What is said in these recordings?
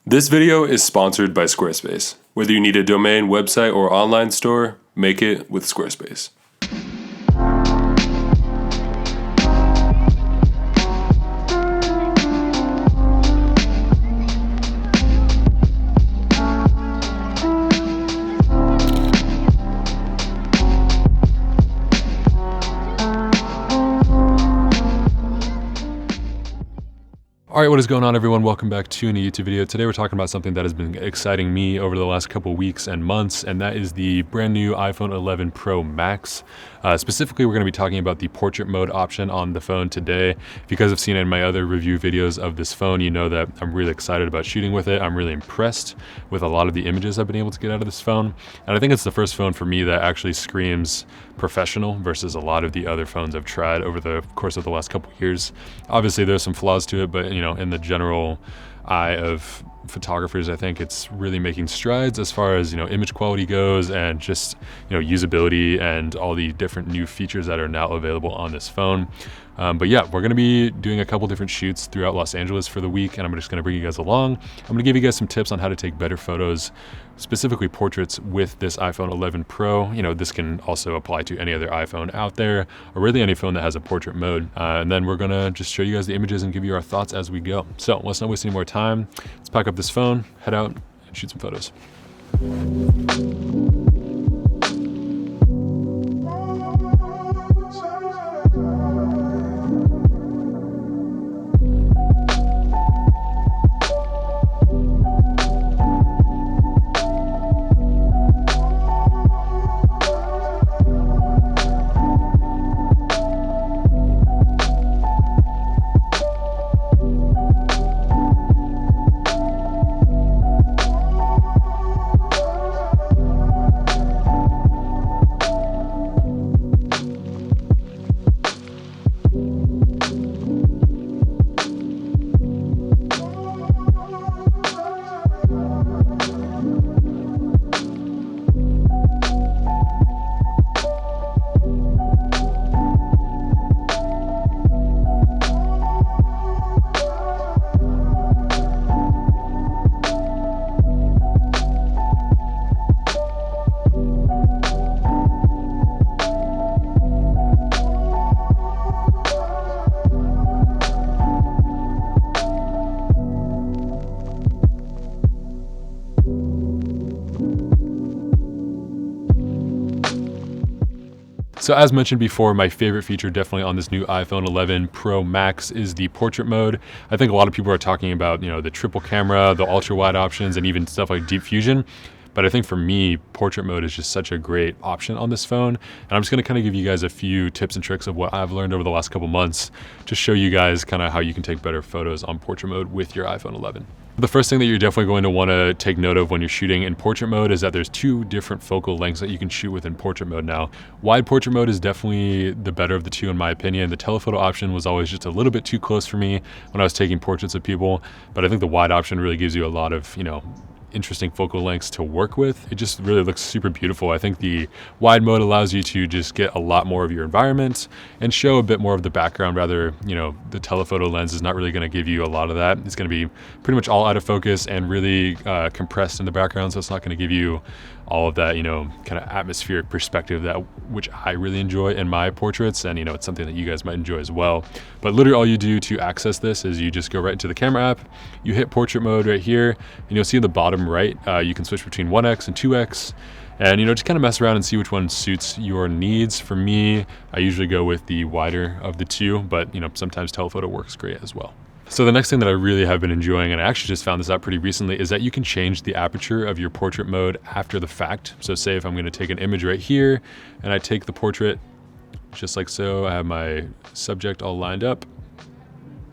This video is sponsored by Squarespace. Whether you need a domain, website, or online store, make it with Squarespace. All right, what is going on, everyone? Welcome back to a new YouTube video. Today we're talking about something that has been exciting me over the last couple weeks and months, and that is the brand new iPhone 11 Pro Max. Specifically, we're going to be talking about the portrait mode option on the phone today. If you guys have seen in my other review videos of this phone, you know that I'm really excited about shooting with it. I'm really impressed with a lot of the images I've been able to get out of this phone. And I think it's the first phone for me that actually screams professional versus a lot of the other phones I've tried over the course of the last couple years. Obviously, there's some flaws to it, but in the general eye of photographers, I think it's really making strides as far as image quality goes, and just usability and all the different new features that are now available on this phone. But yeah, we're going to be doing a couple different shoots throughout Los Angeles for the week, and I'm just going to bring you guys along. I'm going to give you guys some tips on how to take better photos, specifically portraits, with this iPhone 11 Pro. This can also apply to any other iPhone out there, or really any phone that has a portrait mode. And then we're going to just show you guys the images and give you our thoughts as we go. So let's not waste any more time. Let's pack up this phone, head out, and shoot some photos. So as mentioned before, my favorite feature definitely on this new iPhone 11 Pro Max is the portrait mode. I think a lot of people are talking about, the triple camera, the ultra wide options, and even stuff like deep fusion. But I think for me, portrait mode is just such a great option on this phone. And I'm just gonna kind of give you guys a few tips and tricks of what I've learned over the last couple months to show you guys kind of how you can take better photos on portrait mode with your iPhone 11. The first thing that you're definitely going to want to take note of when you're shooting in portrait mode is that there's two different focal lengths that you can shoot with in portrait mode now. Wide portrait mode is definitely the better of the two in my opinion. The telephoto option was always just a little bit too close for me when I was taking portraits of people, but I think the wide option really gives you a lot of, interesting focal lengths to work with. It just really looks super beautiful. I think the wide mode allows you to just get a lot more of your environment and show a bit more of the background. Rather, the telephoto lens is not really going to give you a lot of that. It's going to be pretty much all out of focus and really compressed in the background, so it's not going to give you all of that, kind of atmospheric perspective which I really enjoy in my portraits, and it's something that you guys might enjoy as well. But literally all you do to access this is you just go right into the camera app, you hit portrait mode right here, and you'll see in the bottom right, you can switch between 1x and 2x, and just kind of mess around and see which one suits your needs. For me, I usually go with the wider of the two, but sometimes telephoto works great as well. So the next thing that I really have been enjoying, and I actually just found this out pretty recently, is that you can change the aperture of your portrait mode after the fact. So say if I'm going to take an image right here and I take the portrait just like so, I have my subject all lined up,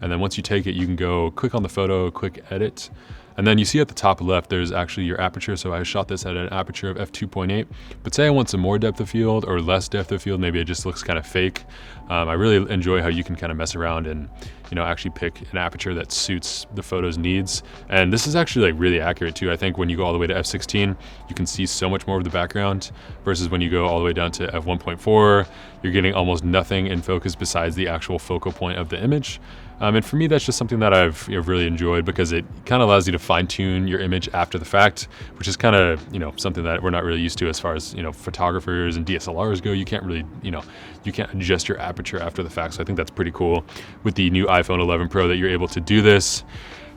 and then once you take it, you can go click on the photo, click edit, And then you see at the top left, there's actually your aperture. So I shot this at an aperture of f2.8, but say I want some more depth of field or less depth of field, maybe it just looks kind of fake. I really enjoy how you can kind of mess around and, you know, actually pick an aperture that suits the photo's needs. And this is actually like really accurate too. I think when you go all the way to f16, you can see so much more of the background versus when you go all the way down to f1.4, you're getting almost nothing in focus besides the actual focal point of the image. And for me, that's just something that I've really enjoyed because it kind of allows you to fine tune your image after the fact, which is kind of, something that we're not really used to as far as, photographers and DSLRs go. You can't really, you can't adjust your aperture after the fact. So I think that's pretty cool with the new iPhone 11 Pro that you're able to do this.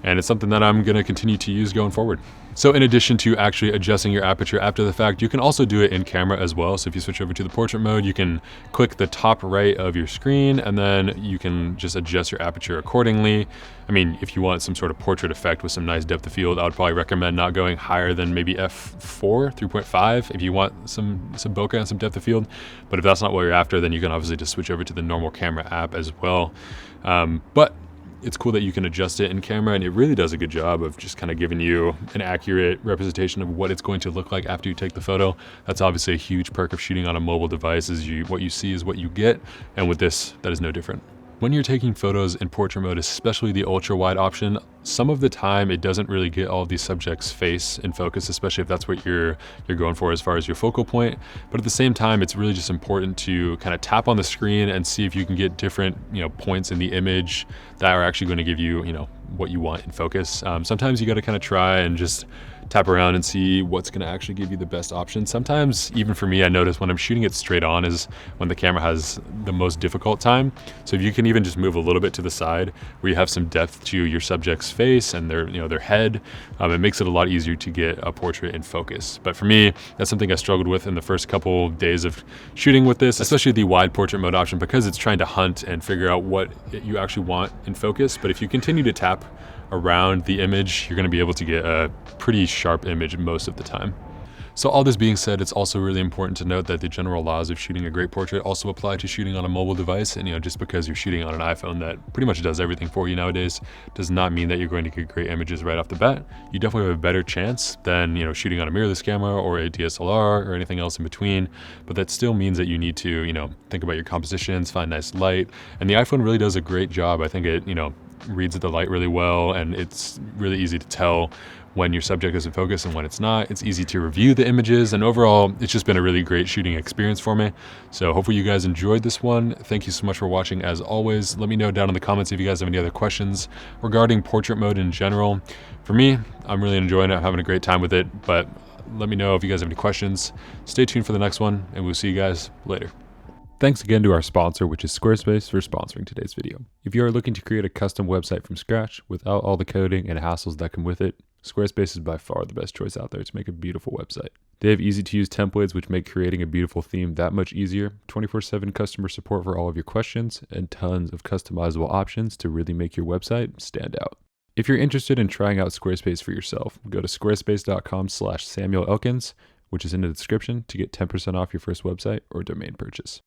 And it's something that I'm going to continue to use going forward. So in addition to actually adjusting your aperture after the fact, you can also do it in camera as well. So if you switch over to the portrait mode, you can click the top right of your screen and then you can just adjust your aperture accordingly. I mean, if you want some sort of portrait effect with some nice depth of field, I would probably recommend not going higher than maybe f4, 3.5 if you want some bokeh and some depth of field. But if that's not what you're after, then you can obviously just switch over to the normal camera app as well. But it's cool that you can adjust it in camera, and it really does a good job of just kind of giving you an accurate representation of what it's going to look like after you take the photo. That's obviously a huge perk of shooting on a mobile device, is what you see is what you get, and with this, that is no different. When you're taking photos in portrait mode, especially the ultra wide option, some of the time it doesn't really get all of these subjects' face in focus, especially if that's what you're going for as far as your focal point. But at the same time, it's really just important to kind of tap on the screen and see if you can get different points in the image that are actually going to give you what you want in focus. Sometimes you got to kind of try and just tap around and see what's going to actually give you the best option. Sometimes, even for me, I notice when I'm shooting it straight on is when the camera has the most difficult time. So if you can even just move a little bit to the side where you have some depth to your subject's face and their head, it makes it a lot easier to get a portrait in focus. But for me, that's something I struggled with in the first couple days of shooting with this, especially the wide portrait mode option, because it's trying to hunt and figure out what you actually want in focus. But if you continue to tap around the image, you're going to be able to get a pretty sharp image most of the time. So all this being said, it's also really important to note that the general laws of shooting a great portrait also apply to shooting on a mobile device. And just because you're shooting on an iPhone that pretty much does everything for you nowadays does not mean that you're going to get great images right off the bat. You definitely have a better chance than shooting on a mirrorless camera or a DSLR or anything else in between. But that still means that you need to think about your compositions, find nice light. And the iPhone really does a great job. I think it reads the light really well, and it's really easy to tell when your subject is in focus and when it's not. It's easy to review the images, and overall, it's just been a really great shooting experience for me. So hopefully you guys enjoyed this one. Thank you so much for watching. As always, let me know down in the comments if you guys have any other questions regarding portrait mode in general. For me, I'm really enjoying it. I'm having a great time with it, but let me know if you guys have any questions. Stay tuned for the next one, and we'll see you guys later. Thanks again to our sponsor, which is Squarespace, for sponsoring today's video. If you are looking to create a custom website from scratch without all the coding and hassles that come with it, Squarespace is by far the best choice out there to make a beautiful website. They have easy-to-use templates which make creating a beautiful theme that much easier, 24/7 customer support for all of your questions, and tons of customizable options to really make your website stand out. If you're interested in trying out Squarespace for yourself, go to squarespace.com/Samuel Elkins, which is in the description, to get 10% off your first website or domain purchase.